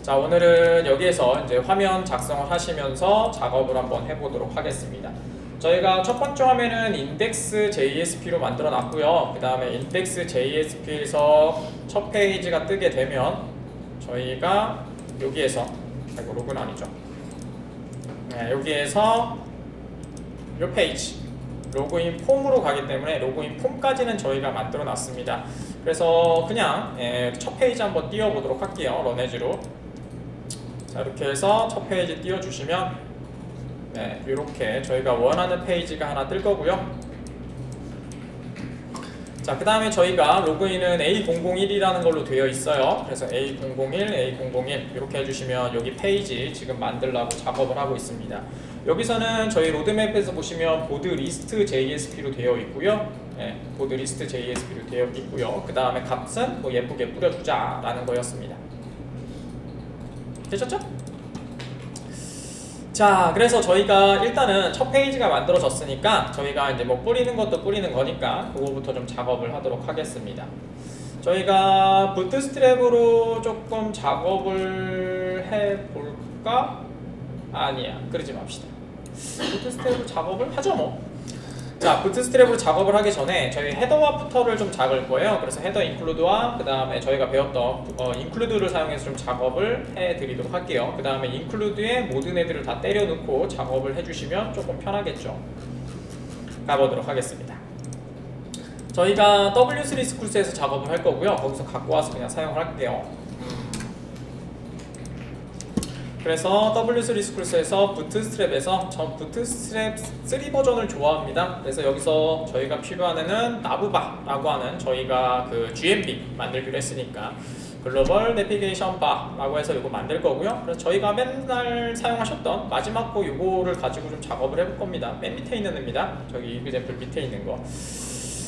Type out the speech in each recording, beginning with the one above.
자, 오늘은 여기에서 이제 화면 작성을 하시면서 작업을 한번 해보도록 하겠습니다. 저희가 첫 번째 화면은 index JSP로 만들어 놨고요. 그 다음에 index JSP에서 첫 페이지가 뜨게 되면 저희가 여기에서 로그는 아니죠. 네, 여기에서 이 페이지 로그인 폼으로 가기 때문에 로그인 폼까지는 저희가 만들어 놨습니다. 그래서 그냥 첫 페이지 한번 띄워보도록 할게요. 런에즈로. 자, 이렇게 해서 첫 페이지 띄워주시면 이렇게 저희가 원하는 페이지가 하나 뜰 거고요. 자, 그 다음에 저희가 로그인은 A001이라는 걸로 되어 있어요. 그래서 A001, A001 이렇게 해주시면 여기 페이지 지금 만들려고 작업을 하고 있습니다. 여기서는 저희 로드맵에서 보시면 보드 리스트 JSP로 되어 있고요. 보드 리스트 JSP로 되어 있고요. 그 다음에 값은 뭐 예쁘게 뿌려주자 라는 거였습니다. 되셨죠? 자, 그래서 저희가 일단은 첫 페이지가 만들어졌으니까 저희가 이제 뭐 뿌리는 것도 뿌리는 거니까 그거부터 좀 작업을 하도록 하겠습니다. 저희가 부트스트랩으로 조금 작업을 해볼까? 아니야, 그러지 맙시다. 부트스트랩으로 작업을 하죠 뭐. 자, 부트스트랩으로 작업을 하기 전에 저희 헤더와 푸터를 좀 작을 거예요. 그래서 헤더 인클루드와 그 다음에 저희가 배웠던 인클루드를 사용해서 좀 작업을 해드리도록 할게요. 그 다음에 인클루드에 모든 애들을 다 때려 넣고 작업을 해주시면 조금 편하겠죠. 가보도록 하겠습니다. 저희가 W3 스쿨스에서 작업을 할 거고요. 거기서 갖고 와서 그냥 사용을 할게요. 그래서 W3 스쿨스에서 부트스트랩에서 전 부트스트랩 3 버전을 좋아합니다. 그래서 여기서 저희가 필요한 애는 나브바라고 하는 저희가 그 GMB 만들기로 했으니까 글로벌 내비게이션 바라고 해서 이거 만들 거고요. 그래서 저희가 맨날 사용하셨던 마지막 거 이거를 가지고 좀 작업을 해볼 겁니다. 맨 밑에 있는 애입니다. 저기 이그젠플 밑에 있는 거.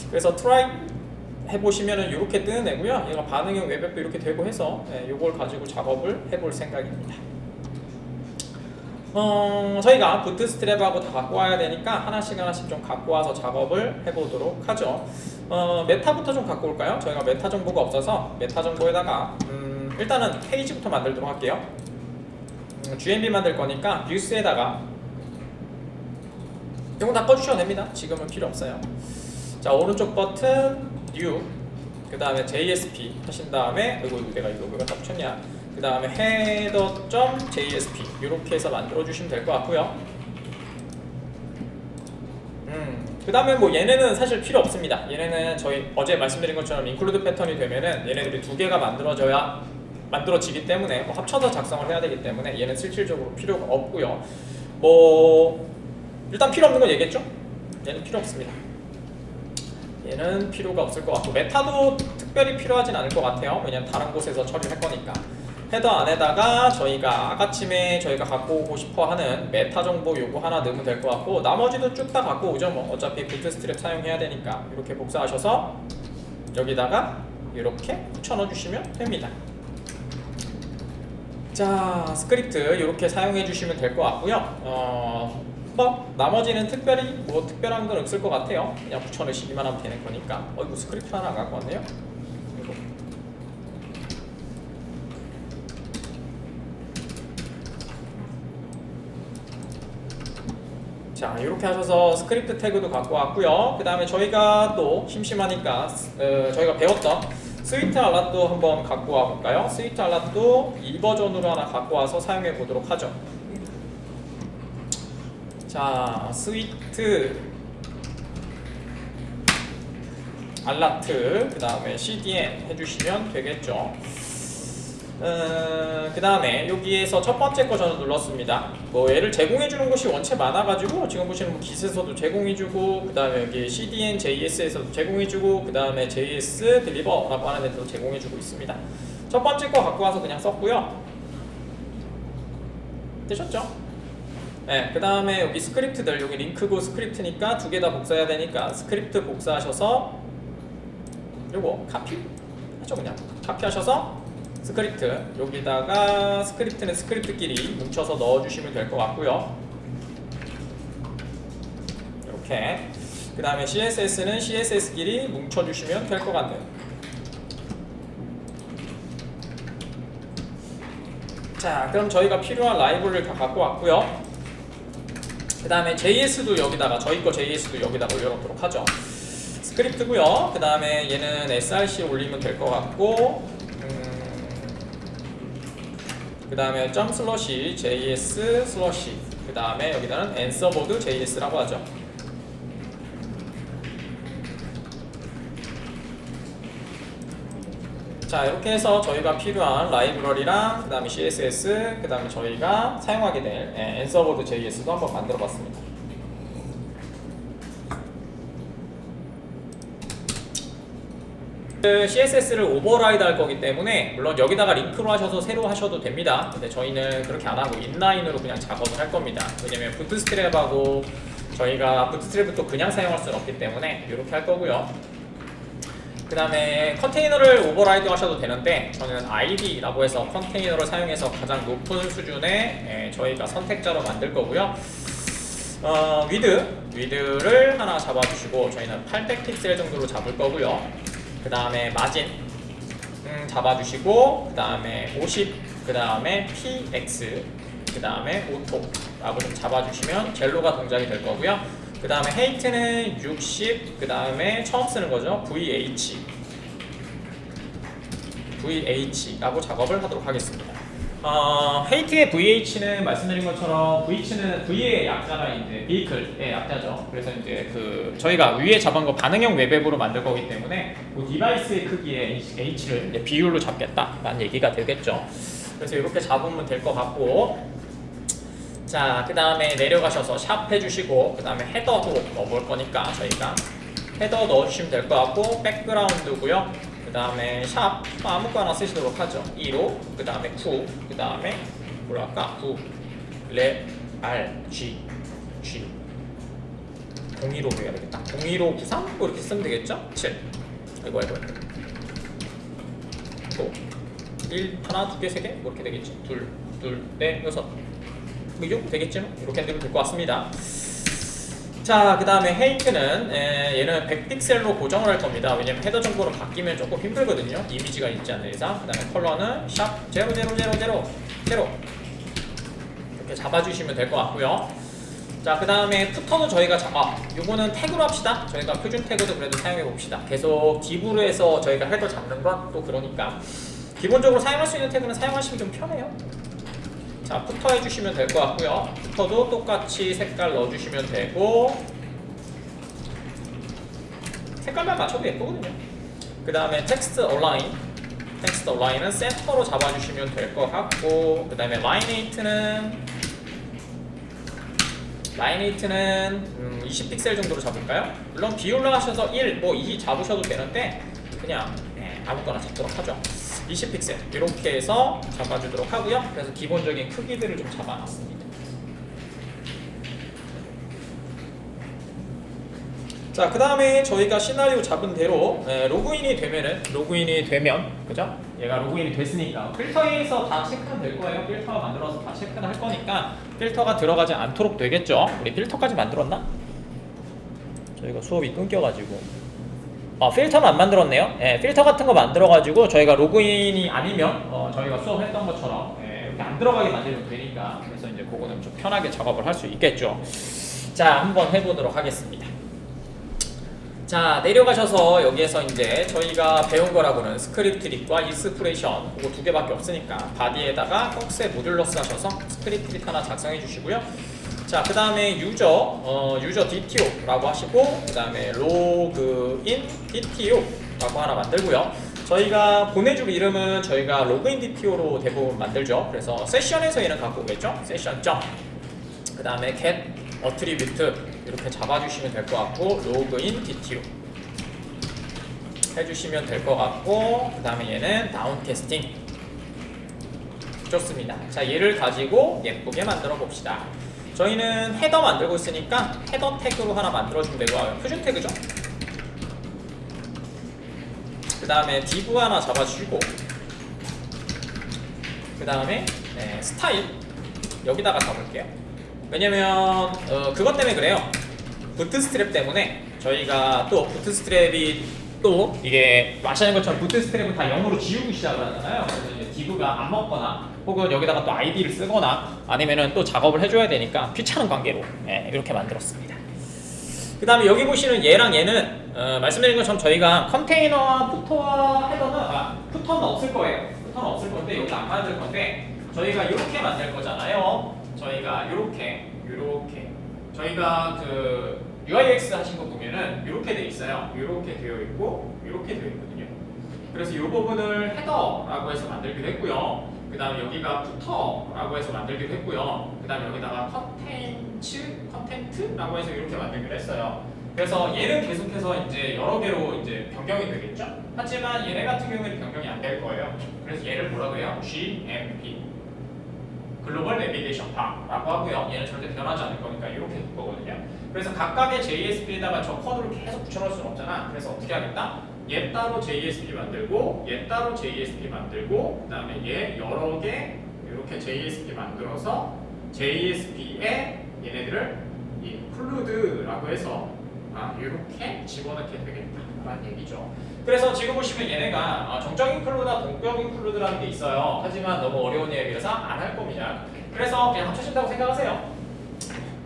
그래서 트라이 해보시면은 이렇게 뜨는 애고요. 얘가 반응형 웹앱도 이렇게 되고 해서 이걸 가지고 작업을 해볼 생각입니다. 저희가 부트스트랩하고 다 갖고 와야 되니까 하나씩 좀 갖고 와서 작업을 해보도록 하죠. 메타부터 좀 갖고 올까요? 저희가 메타 정보가 없어서 메타 정보에다가 일단은 페이지부터 만들도록 할게요. GMB 만들 거니까 뷰스에다가 이건 다 꺼주셔도 됩니다. 지금은 필요 없어요. 자, 오른쪽 버튼 New, 그 다음에 JSP 하신 다음에 이거 내가 이거 왜 갖다 붙였냐? 그 다음에 header.jsp 이렇게 해서 만들어 주시면 될 것 같고요. 그 다음에 뭐 얘네는 사실 필요 없습니다. 얘네는 저희 어제 말씀드린 것처럼 인클루드 패턴이 되면은 얘네들이 두 개가 만들어지기 때문에 뭐 합쳐서 작성을 해야 되기 때문에 얘는 실질적으로 필요가 없고요. 뭐 일단 필요 없는 건 얘기했죠? 얘는 필요 없습니다. 얘는 필요가 없을 것 같고 메타도 특별히 필요하진 않을 것 같아요. 왜냐면 다른 곳에서 처리할 거니까. 헤더 안에다가 저희가 아까쯤에 저희가 갖고 오고 싶어 하는 메타 정보 요거 하나 넣으면 될 것 같고 나머지도 쭉 다 갖고 오죠. 뭐 어차피 부트스트랩 사용해야 되니까 이렇게 복사하셔서 여기다가 이렇게 붙여 넣어 주시면 됩니다. 자, 스크립트 이렇게 사용해 주시면 될 것 같고요. 뭐 나머지는 특별히 뭐 특별한 건 없을 것 같아요. 그냥 붙여 넣으시기만 하면 되는 거니까. 이거 스크립트 하나 안 갖고 왔네요. 이거. 자, 이렇게 하셔서 스크립트 태그도 갖고 왔고요. 그 다음에 저희가 또 심심하니까 저희가 배웠던 스위트 알랏도 한번 갖고 와 볼까요? 스위트 알랏도 이 버전으로 하나 갖고 와서 사용해 보도록 하죠. 자, 스위트 알라트 그 다음에 CDN 해주시면 되겠죠. 그 다음에 여기에서 첫 번째 거 저는 눌렀습니다. 뭐 얘를 제공해주는 곳이 원체 많아가지고 지금 보시는 깃에서도 제공해주고 그 다음에 여기 CDN JS에서도 제공해주고 그 다음에 JS 딜리버라고 하는 데도 제공해주고 있습니다. 첫 번째 거 갖고 와서 그냥 썼고요. 되셨죠? 네, 그 다음에 여기 스크립트들 여기 링크고 스크립트니까 두 개 다 복사해야 되니까 스크립트 복사하셔서 요거 카피 하죠. 그냥 카피하셔서 스크립트 여기다가 스크립트는 스크립트끼리 뭉쳐서 넣어주시면 될 것 같고요. 이렇게 그 다음에 CSS는 CSS끼리 뭉쳐주시면 될 것 같네요. 자, 그럼 저희가 필요한 라이브러리를 다 갖고 왔고요. 그 다음에 JS도 여기다가 저희 거 JS도 여기다가 올려놓도록 하죠. 스크립트고요. 그 다음에 얘는 src 올리면 될 것 같고, 그 다음에 점 슬러시 js 슬러시, 그 다음에 여기다는 answerboard js라고 하죠. 자, 이렇게 해서 저희가 필요한 라이브러리랑 그 다음에 CSS, 그 다음에 저희가 사용하게 될 answerboard JS도 한번 만들어 봤습니다. CSS를 오버라이드 할 거기 때문에 물론 여기다가 링크로 하셔서 새로 하셔도 됩니다. 근데 저희는 그렇게 안 하고 인라인으로 그냥 작업을 할 겁니다. 왜냐면 부트스트랩하고 저희가 부트스트랩을 또 그냥 사용할 수는 없기 때문에 이렇게 할 거고요. 그 다음에 컨테이너를 오버라이드 하셔도 되는데 저는 id라고 해서 컨테이너를 사용해서 가장 높은 수준의 저희가 선택자로 만들 거고요. 위드를 하나 잡아주시고 저희는 800픽셀 정도로 잡을 거고요. 그 다음에 마진 잡아주시고, 그 다음에 50, 그 다음에 px, 그 다음에 오토라고 좀 잡아주시면 젤로가 동작이 될 거고요. 그 다음에 헤이트는 60, 그 다음에 처음 쓰는 거죠. VH라고 작업을 하도록 하겠습니다. 헤이트의 VH는 말씀드린 것처럼 V의 약자가 이제 베이클의 약자죠. 그래서 이제 그 저희가 위에 잡은 거 반응형 웹앱으로 만들 거기 때문에 그 디바이스의 크기의 H를 이제 비율로 잡겠다라는 얘기가 되겠죠. 그래서 이렇게 잡으면 될 것 같고, 자, 그 다음에 내려가셔서 샵 해주시고, 그 다음에 헤더도 넣어볼 거니까 저희가 헤더 넣어주시면 될 것 같고, 백그라운드고요. 그 다음에 샵 아무거나 쓰시도록 하죠. 2로, 그 다음에 9, 그 다음에 뭐랄까 9, 레, R, G 02로 해야 되겠다. 02로 93? 뭐 이렇게 쓰면 되겠죠? 7, 아이고 1, 하나, 두 개, 세 개? 뭐 이렇게 되겠지. 둘, 넷, 여섯. 이 정도 되겠죠? 이렇게 되면 될 것 같습니다. 자, 그 다음에 헤이트는 얘는 100픽셀로 고정을 할 겁니다. 왜냐면 헤더 정보로 바뀌면 조금 힘들거든요. 이미지가 있지 않는 이상. 그 다음에 컬러는 샵 0000 이렇게 잡아주시면 될 것 같고요. 자, 그 다음에 푸터도 저희가 요거는 태그로 합시다. 저희가 표준 태그도 그래도 사용해 봅시다. 계속 딥으로 해서 저희가 헤더 잡는 건 또 그러니까 기본적으로 사용할 수 있는 태그는 사용하시면 좀 편해요. 자, 푸터 해주시면 될 것 같고요. 푸터도 똑같이 색깔 넣어주시면 되고, 색깔만 맞춰도 예쁘거든요. 그 다음에 텍스트 얼라인은 센터로 잡아주시면 될 것 같고, 그 다음에 라인에이트는 20픽셀 정도로 잡을까요? 물론 비율로 하셔서 1, 뭐 2 잡으셔도 되는데 그냥 아무거나 잡도록 하죠. 20픽셀 이렇게 해서 잡아주도록 하고요. 그래서 기본적인 크기들을 좀 잡아놨습니다. 자, 그 다음에 저희가 시나리오 잡은 대로 로그인이 되면 그죠? 얘가 로그인이 됐으니까 필터에서 다 체크는 될 거예요. 필터 만들어서 다 체크는 할 거니까 필터가 들어가지 않도록 되겠죠? 우리 필터까지 만들었나? 저희가 수업이 끊겨가지고 필터는 안 만들었네요. 필터 같은 거 만들어가지고 저희가 로그인이 아니면 저희가 수업했던 것처럼 이렇게 안 들어가게 만들면 되니까, 그래서 이제 그거는 좀 편하게 작업을 할 수 있겠죠. 자, 한번 해보도록 하겠습니다. 자, 내려가셔서 여기에서 이제 저희가 배운 거라고는 스크립트 립과 익스프레션 그거 두 개밖에 없으니까 바디에다가 꺽쇠 모듈러스 하셔서 스크립트 립 하나 작성해 주시고요. 자, 그 다음에 유저 DTO라고 하시고, 그 다음에 로그인 DTO라고 하나 만들고요. 저희가 보내줄 이름은 저희가 로그인 DTO로 대부분 만들죠. 그래서 세션에서 얘는 갖고 오겠죠. 세션 점. 그 다음에 get attribute 이렇게 잡아주시면 될 것 같고, 로그인 DTO 해주시면 될 것 같고, 그 다음에 얘는 다운캐스팅. 좋습니다. 자, 얘를 가지고 예쁘게 만들어 봅시다. 저희는 헤더 만들고 있으니까 헤더 태그로 하나 만들어주면 되고, 표준 태그죠. 그 다음에 div 하나 잡아주시고, 그 다음에 스타일 여기다가 잡을게요. 왜냐면 그것 때문에 그래요. 부트스트랩 때문에 저희가 또 부트스트랩이 또 이게 아시는 것처럼 부트스트랩은 다 0으로 지우고 시작을 하잖아요. 그래서 이제 디브가 안 먹거나 혹은 여기다가 또 아이디를 쓰거나 아니면은 또 작업을 해줘야 되니까 귀찮은 관계로 이렇게 만들었습니다. 그 다음에 여기 보시는 얘랑 얘는 말씀드린 것처럼 저희가 컨테이너와 푸터는 없을 거예요. 푸터는 없을 건데 여기 안 만들 건데 저희가 이렇게 만들 거잖아요. 저희가 이렇게 저희가 그 UIX 하신 거 보면은 이렇게 돼 있어요. 이렇게 되어 있고 이렇게 되어 있거든요. 그래서 이 부분을 헤더라고 해서 만들기로 했고요. 그 다음에 여기가 푸터라고 해서 만들기로 했고요. 그 다음에 여기다가 컨텐트라고 해서 이렇게 만들기로 했어요. 그래서 얘는 계속해서 이제 여러 개로 이제 변경이 되겠죠. 하지만 얘네 같은 경우에는 변경이 안 될 거예요. 그래서 얘를 뭐라고 해요? GMP 글로벌 내비게이션 파라고 하고요. 얘는 절대 변하지 않을 거니까 이렇게 둘 거거든요. 그래서 각각의 JSP에다가 저 코드를 계속 붙여놓을 수는 없잖아. 그래서 어떻게 하겠다? 얘 따로 JSP 만들고 얘 따로 JSP 만들고 그 다음에 얘 여러 개 이렇게 JSP 만들어서 JSP에 얘네들을 include라고 해서 이렇게 집어넣게 되겠다라는 얘기죠. 그래서 지금 보시면 얘네가 정적 인클루드와 동격 인클루드라는 게 있어요. 하지만 너무 어려운 얘기라서 안 할 겁니다. 그래서 그냥 합쳐진다고 생각하세요.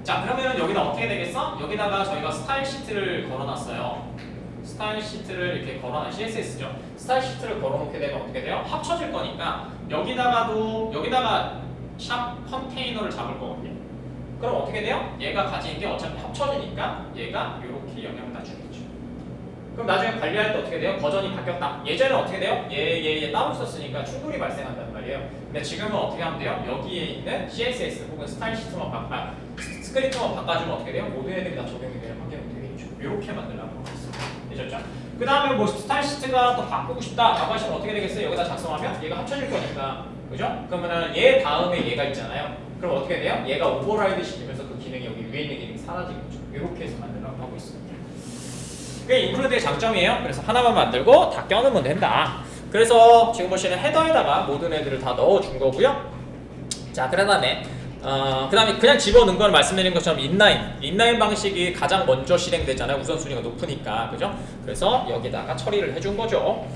자, 그러면 여기다 어떻게 되겠어? 여기다가 저희가 스타일 시트를 걸어놨어요. 스타일 시트를 이렇게 걸어놔, CSS죠. 스타일 시트를 걸어놓게 되면 어떻게 돼요? 합쳐질 거니까 여기다가 샵 컨테이너를 잡을 거거든요. 그럼 어떻게 돼요? 얘가 가진 게 어차피 합쳐지니까 얘가 이렇게 영향을 다 주겠죠. 그럼 나중에 관리할 때 어떻게 돼요? 버전이 바뀌었다. 예전에는 어떻게 돼요? 얘 따로 썼으니까 충돌이 발생한단 말이에요. 근데 지금은 어떻게 하면 돼요? 여기에 있는 CSS 혹은 스타일 시트만 스크립트만 바꿔주면 어떻게 돼요? 모든 애들이 다 적용이 되는 환경이 되겠죠. 이렇게 만들라고 하고 있습니다. 되셨죠? 그 다음에 뭐 스타일 시트가 더 바꾸고 싶다라고 하시면 어떻게 되겠어요? 여기다 작성하면 얘가 합쳐질 거니까, 그죠? 그러면은 얘 다음에 얘가 있잖아요. 그럼 어떻게 돼요? 얘가 오버라이드 시키면서 그 기능이 여기 위에 있는 기능이 사라지겠죠. 이렇게 해서 만들라고 하고 있습니다. 그게 인클루드의 장점이에요. 그래서 하나만 만들고 다 껴넣으면 된다. 그래서 지금 보시는 헤더에다가 모든 애들을 다 넣어준 거고요. 자, 그 다음에 그냥 집어넣은 건 말씀드린 것처럼 인라인 방식이 가장 먼저 실행되잖아요. 우선순위가 높으니까, 그죠? 그래서 여기다가 처리를 해준 거죠.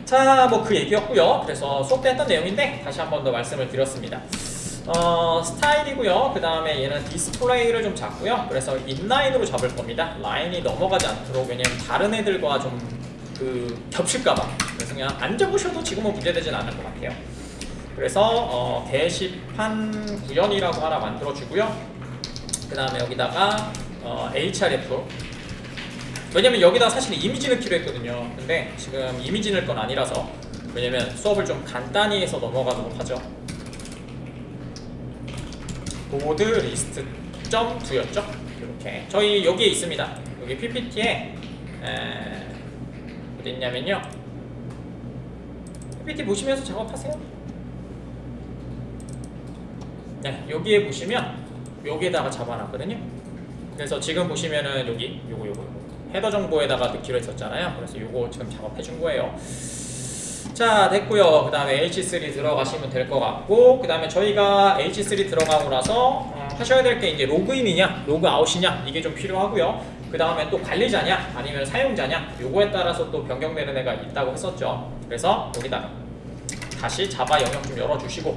자, 뭐 그 얘기였고요. 그래서 수업 때 했던 내용인데 다시 한 번 더 말씀을 드렸습니다. 스타일이고요. 그 다음에 얘는 디스플레이를 좀 잡고요. 그래서 인라인으로 잡을 겁니다. 라인이 넘어가지 않도록. 왜냐면 다른 애들과 좀 겹칠까봐. 그래서 그냥 안 접으셔도 지금은 문제되진 않을 것 같아요. 그래서 대시판 구현이라고 하나 만들어주고요. 그 다음에 여기다가 href. 왜냐면 여기다 사실 이미지 넣기로 했거든요. 근데 지금 이미지 넣을 건 아니라서, 왜냐면 수업을 좀 간단히 해서 넘어가도록 하죠. 보드 리스트 점 2였죠? 이렇게 저희 여기에 있습니다. 여기 PPT에 어디 있냐면요, PPT 보시면서 작업하세요. 네, 여기에 보시면 여기에다가 잡아놨거든요. 그래서 지금 보시면은 여기 요거 헤더 정보에다가 넣기로 했었잖아요. 그래서 요거 지금 작업해준 거예요. 자, 됐고요. 그 다음에 H3 들어가시면 될 것 같고, 그 다음에 저희가 H3 들어가고 나서 하셔야 될 게 이제 로그인이냐 로그아웃이냐 이게 좀 필요하고요. 그 다음에 또 관리자냐 아니면 사용자냐, 요거에 따라서 또 변경되는 애가 있다고 했었죠. 그래서 여기다가 다시 자바 영역 좀 열어주시고,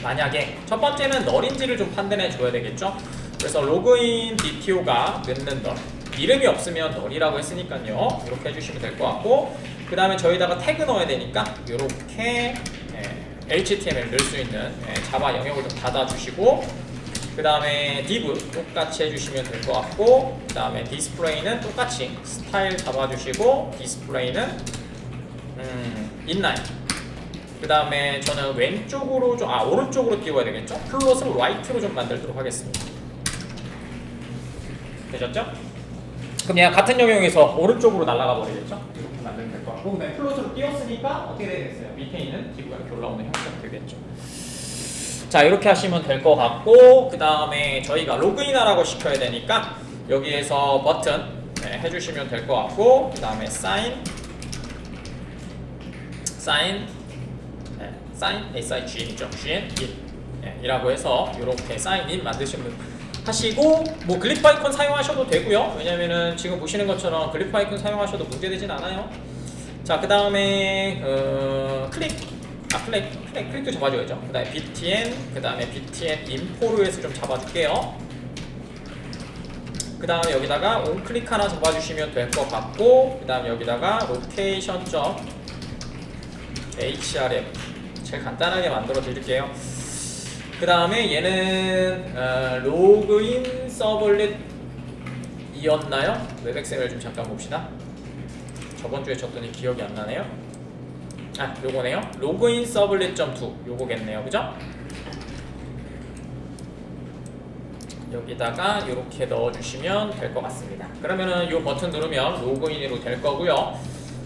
만약에 첫 번째는 널인지를 좀 판단해 줘야 되겠죠. 그래서 로그인 DTO가 넣는 널, 이름이 없으면 널이라고 했으니까요. 이렇게 해주시면 될 것 같고, 그 다음에 저희다가 태그 넣어야 되니까 이렇게 HTML 넣을 수 있는 자바 영역을 좀 닫아주시고, 그 다음에 div 똑같이 해주시면 될 것 같고, 그 다음에 디스플레이는 똑같이 스타일 잡아주시고, 디스플레이는 inline. 그 다음에 저는 왼쪽으로 오른쪽으로 띄워야 되겠죠? 플롯을 라이트로 좀 만들도록 하겠습니다. 되셨죠? 그럼 얘가 같은 영역에서 오른쪽으로 날아가 버리겠죠? 이렇게 만들면 될 것 같고, 그다음에 플롯으로 띄웠으니까 어떻게 되겠어요? 밑에 있는 디브가 이렇게 올라오는 형태가 되겠죠. 자, 이렇게 하시면 될 것 같고, 그 다음에 저희가 로그인하라고 시켜야 되니까 여기에서 버튼 해주시면 될 것 같고, 그 다음에 sign SIGN이죠. 이라고 해서 이렇게 sign in 만드시면 하시고, 뭐 글리프 아이콘 사용하셔도 되고요. 왜냐면은 지금 보시는 것처럼 글리프 아이콘 사용하셔도 문제되진 않아요. 자, 그 다음에 클릭 클릭도 잡아줘야죠. 그 다음에 btn, 그 다음에 btn info로에서 좀 잡아줄게요. 그 다음에 여기다가 onClick 하나 잡아주시면 될 것 같고, 그 다음에 여기다가 location.href 제일 간단하게 만들어 드릴게요. 그 다음에 얘는 로그인 서블릿이었나요? 웹엑셀을 좀 잠깐 봅시다. 저번주에 쳤더니 기억이 안 나네요. 아, 요거네요. 로그인 서블릿.2 요거겠네요. 그죠? 여기다가 이렇게 넣어주시면 될 것 같습니다. 그러면은 이 버튼 누르면 로그인으로 될 거고요.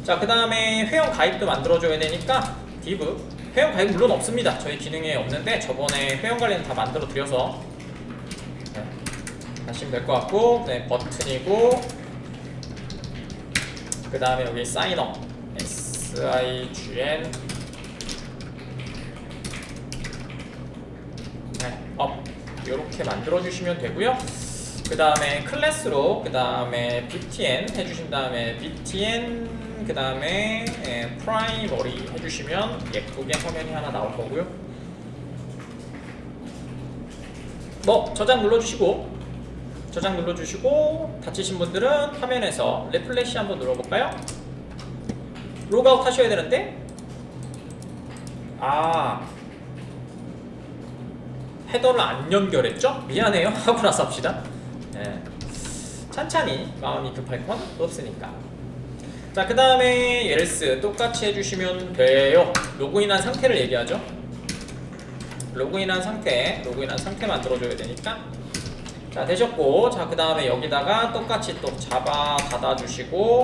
자, 그 다음에 회원 가입도 만들어줘야 되니까 div 회원 가입 물론 없습니다. 저희 기능에 없는데 저번에 회원 관리는 다 만들어 드려서 하시면 될 것 같고, 네, 버튼이고, 그 다음에 여기 사인업 sign 업 이렇게 만들어 주시면 되고요. 그 다음에 클래스로 그 다음에 btn 해주신 다음에 btn 그 다음에 프라이머리 해주시면 예쁘게 화면이 하나 나올 거고요. 뭐 저장 눌러주시고 다치신 분들은 화면에서 리플래시 한번 눌러볼까요? 로그아웃 하셔야 되는데 헤더를 안 연결했죠? 미안해요. 하고 나서 합시다. 네. 찬찬히 마음이 급할 건 없으니까. 자, 그 다음에 else 똑같이 해주시면 돼요. 로그인한 상태를 얘기하죠. 로그인한 상태 만들어줘야 되니까. 자, 되셨고, 자, 그 다음에 여기다가 똑같이 또 자바 닫아주시고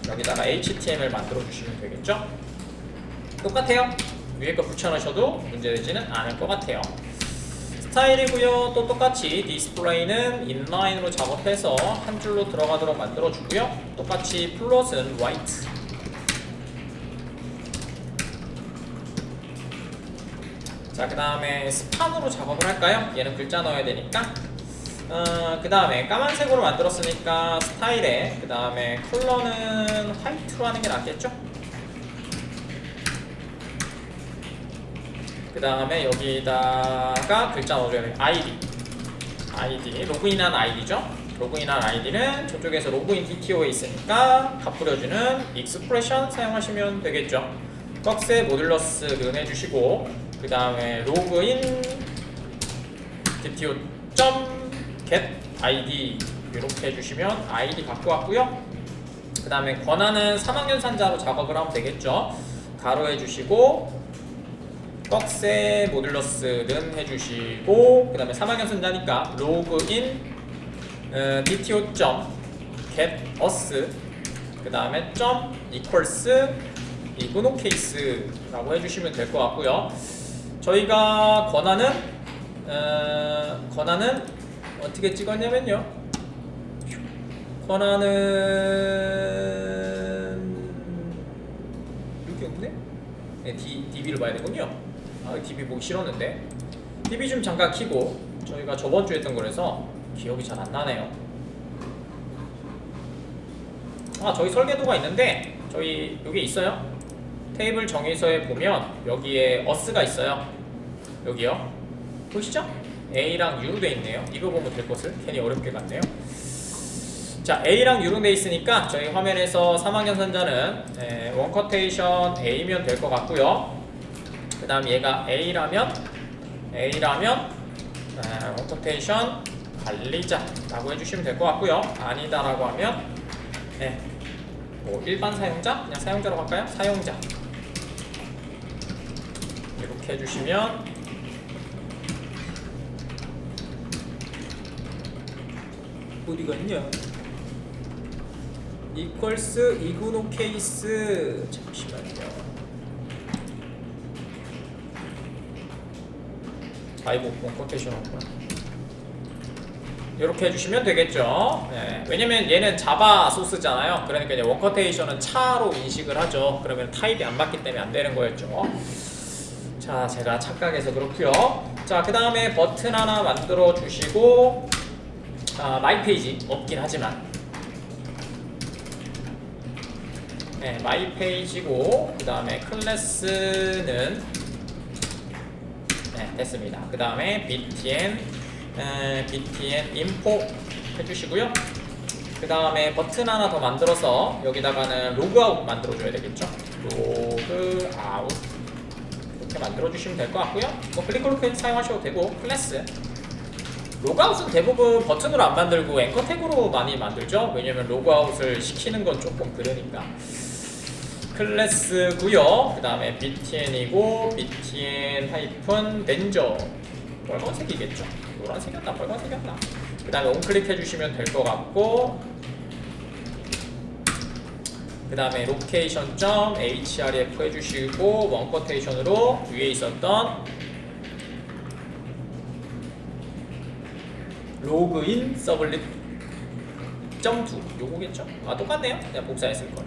여기다가 HTML 만들어주시면 되겠죠. 똑같아요. 위에 거 붙여넣으셔도 문제되지는 않을 것 같아요. 스타일이고요. 또 똑같이 디스플레이는 인라인으로 작업해서 한 줄로 들어가도록 만들어주고요. 똑같이 플롯은 화이트. 자, 그 다음에 스판으로 작업을 할까요? 얘는 글자 넣어야 되니까. 그 다음에 까만색으로 만들었으니까 스타일에 그 다음에 컬러는 화이트로 하는 게 낫겠죠? 그 다음에 여기다가 글자 넣어줘야 돼요. ID 로그인한 아이디죠. 로그인한 아이디는 저쪽에서 로그인 DTO에 있으니까 값 뿌려주는 익스프레션 사용하시면 되겠죠. 꺽쇠 모듈러스는 해주시고, 그 다음에 로그인 DTO get ID 이렇게 해주시면 ID 갖고 왔고요. 그 다음에 권한은 3학년산자로 작업을 하면 되겠죠. 가로 해주시고 꺽쇠 모듈러스는 해주시고, 그 다음에 3학년산자니까 로그인 DTO get us 그 다음에 equals 이그노 케이스라고 해주시면 될 것 같고요. 저희가 권한은 어떻게 찍었냐면요. 권한은 여기 없네? 네, DB를 봐야 되군요. DB 보기 싫었는데 DB 좀 잠깐 키고, 저희가 저번주에 했던 거라서 기억이 잘 안 나네요. 저희 설계도가 있는데 저희 여기 있어요. 테이블 정의서에 보면 여기에 us가 있어요. 여기요. 보시죠? A랑 U로 돼 있네요. 이거 보면 될 것을 괜히 어렵게 갔네요. 자, A랑 U로 돼 있으니까 저희 화면에서 3학년 선자는 원커테이션 A면 될 것 같고요. 그 다음 얘가 A라면 원커테이션 관리자라고 해주시면 될 것 같고요. 아니다라고 하면 뭐 일반 사용자? 그냥 사용자로 할까요? 사용자 이렇게 해주시면 어디가 있냐? equals 이그노 케이스 잠시만요. 이거 원커테이션 할거야. 이렇게 해주시면 되겠죠. 네, 왜냐면 얘는 자바 소스잖아요. 그러니까 이제 원커테이션은 차로 인식을 하죠. 그러면 타입이 안 맞기 때문에 안 되는 거였죠. 자, 제가 착각해서 그렇고요. 자, 그 다음에 버튼 하나 만들어 주시고, 마이 페이지 없긴 하지만 네, 마이 페이지고 그 다음에 클래스는 네, 됐습니다. 그 다음에 btn info 해주시고요. 그 다음에 버튼 하나 더 만들어서 여기다가는 로그아웃 만들어줘야 되겠죠. 로그아웃 이렇게 만들어주시면 될 것 같고요. 뭐 클릭 사용하셔도 되고 클래스 로그아웃은 대부분 버튼으로 안 만들고 앵커 태그로 많이 만들죠. 왜냐면 로그아웃을 시키는 건 조금 그러니까. 클래스고요. 그 다음에 btn이고 btn-danger 빨간색이겠죠. 노란색이었나 빨간색이었나. 그 다음에 온클릭 해주시면 될 것 같고, 그 다음에 location.href 해주시고 원커테이션으로 위에 있었던 로그인 서블릿 .2 요거겠죠? 아 똑같네요. 그냥 복사했을 걸.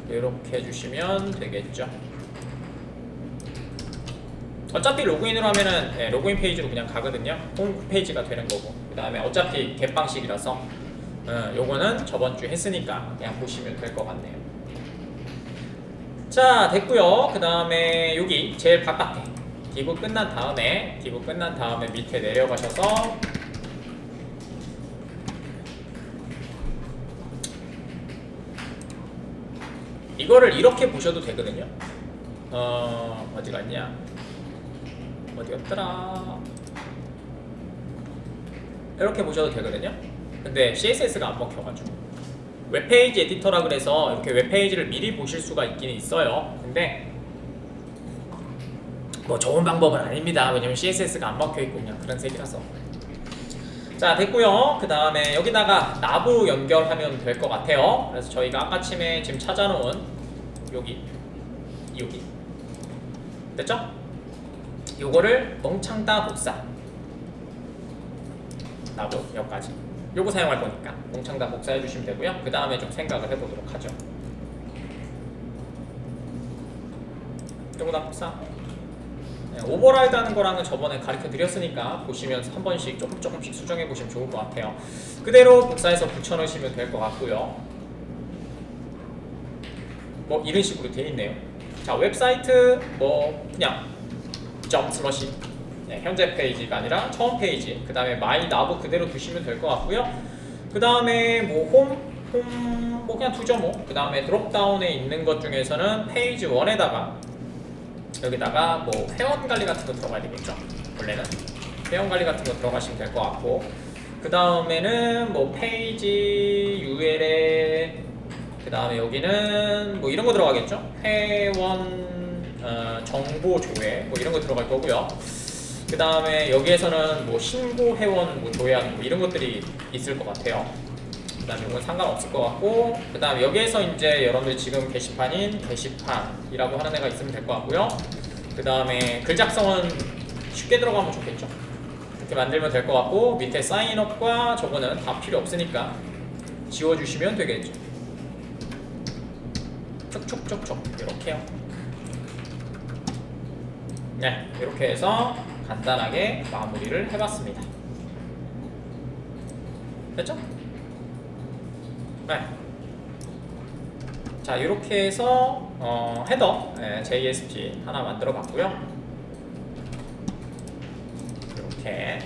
이렇게 해주시면 되겠죠. 어차피 로그인으로 하면은 네, 로그인 페이지로 그냥 가거든요. 홈페이지가 되는 거고. 그 다음에 어차피 개방식이라서 요거는 저번 주에 했으니까 그냥 보시면 될 것 같네요. 자 됐고요. 그 다음에 여기 제일 바깥에 디브 끝난 다음에 밑에 내려가셔서 이거를 이렇게 보셔도 되거든요. 어디 갔냐? 어디였더라? 이렇게 보셔도 되거든요. 근데 CSS가 안 먹혀가지고 웹페이지 에디터라 그래서 이렇게 웹페이지를 미리 보실 수가 있긴 있어요. 근데 뭐 좋은 방법은 아닙니다. 왜냐면 CSS가 안 먹혀있고 그냥 그런 색이라서. 자 됐고요. 그 다음에 여기다가 나부 연결하면 될 것 같아요. 그래서 저희가 아까쯤에 지금 찾아놓은 여기 됐죠? 요거를 멍창다 복사 나부 여기까지 요거 사용할 거니까 멍창다 복사해 주시면 되고요. 그 다음에 좀 생각을 해보도록 하죠. 요거 다 복사. 오버라이드 하는 거랑은 저번에 가르쳐 드렸으니까 보시면서 한 번씩 조금씩 수정해 보시면 좋을 것 같아요. 그대로 복사해서 붙여 넣으시면 될 것 같고요. 뭐 이런 식으로 돼 있네요. 자 웹사이트 뭐 그냥 점/, 네, 현재 페이지가 아니라 처음 페이지, 그 다음에 마이 나부 그대로 두시면 될 것 같고요. 그 다음에 뭐 홈 뭐 그냥 2.5, 그 다음에 드롭다운에 있는 것 중에서는 페이지 1에다가 여기다가 뭐 회원 관리 같은 거 들어가야 되겠죠. 원래는 회원 관리 같은 거 들어가시면 될 것 같고, 그 다음에는 뭐 페이지 URL에 그 다음에 여기는 뭐 이런 거 들어가겠죠. 회원 정보 조회 뭐 이런 거 들어갈 거고요. 그 다음에 여기에서는 뭐 신고 회원 뭐 조회하는 뭐 이런 것들이 있을 것 같아요. 그 다음에 이건 상관없을 것 같고, 그 다음에 여기에서 이제 여러분들 지금 게시판인 게시판이라고 하는 애가 있으면 될 것 같고요. 그 다음에 글 작성은 쉽게 들어가면 좋겠죠. 이렇게 만들면 될 것 같고, 밑에 사인업과 저거는 다 필요 없으니까 지워주시면 되겠죠. 촉촉촉촉 이렇게요. 네, 이렇게 해서 간단하게 마무리를 해봤습니다. 됐죠? 네. 자, 이렇게 해서 헤더 JSP 하나 만들어 봤고요. 이렇게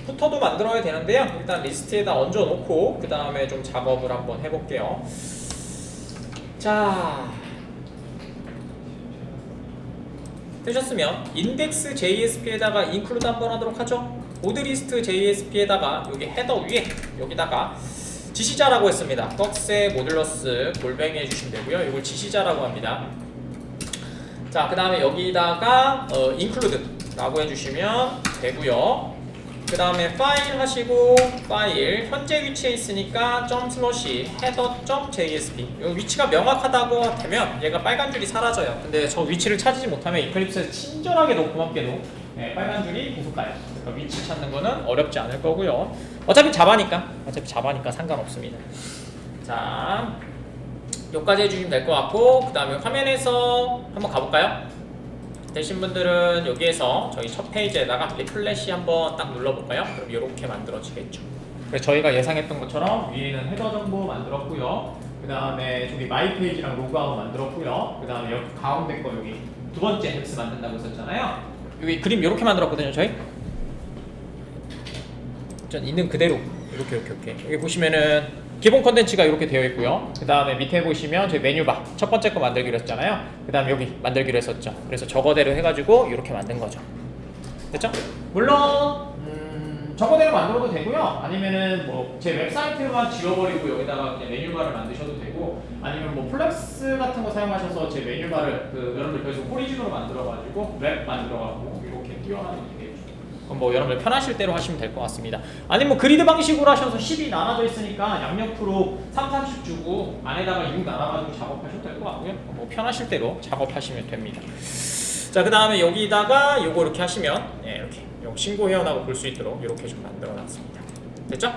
푸터도 만들어야 되는데요. 일단 리스트에다 얹어 놓고 그 다음에 좀 작업을 한번 해볼게요. 자, 되셨으면 인덱스 JSP에다가 인클루드 한번 하도록 하죠. 보드리스트 JSP에다가 여기 헤더 위에 여기다가 지시자라고 했습니다. 꺽쇠 모듈러스 골뱅이 해주시면 되고요. 이걸 지시자라고 합니다. 자, 그 다음에 여기다가 include라고 해주시면 되고요. 그 다음에 파일 하시고 파일 현재 위치에 있으니까 header.jsp 이 위치가 명확하다고 되면 얘가 빨간 줄이 사라져요. 근데 저 위치를 찾지 못하면 이클립스에서 친절하게 고맙게도 빨간 줄이 계속 가요. 그러니까 위치 찾는 거는 어렵지 않을 거고요. 어차피 자바니까 상관없습니다. 자, 여기까지 해주시면 될 것 같고, 그 다음에 화면에서 한번 가볼까요? 되신 분들은 여기에서 저희 첫 페이지에다가 리플래시 한번 딱 눌러볼까요? 그럼 이렇게 만들어지겠죠. 그래서 저희가 예상했던 것처럼 위에는 헤더 정보 만들었고요. 그 다음에 저기 마이 페이지랑 로그아웃 만들었고요. 그 다음에 여기 가운데 거 여기 두 번째 앱스 만든다고 했었잖아요. 여기 그림 이렇게 만들었거든요, 저희. 전 있는 그대로 이렇게 여기 보시면은 기본 컨텐츠가 이렇게 되어 있고요. 그 다음에 밑에 보시면 저희 메뉴바 첫 번째 거 만들기로 했잖아요. 그 다음에 여기 만들기로 했었죠. 그래서 저거대로 해가지고 이렇게 만든 거죠. 됐죠? 물론 저거대로 만들어도 되고요. 아니면은 뭐 제 웹사이트만 지워버리고 여기다가 그냥 메뉴바를 만드셔도 되고, 아니면 뭐 플렉스 같은 거 사용하셔서 제 메뉴바를 여러분들 계속 오리진으로 만들어가지고 웹 만들어가고 이렇게 띄워하는 게 그럼 뭐 여러분들 편하실 대로 하시면 될 것 같습니다. 아니면 뭐 그리드 방식으로 하셔서 10이 나눠져 있으니까 양옆으로 3, 30 주고 안에다가 6 나눠가지고 작업하셔도 될 것 같고요. 뭐 편하실 대로 작업하시면 됩니다. 자, 그 다음에 여기다가 요거 이렇게 하시면 이렇게 신고 회원하고 볼 수 있도록 이렇게 좀 만들어 놨습니다. 됐죠?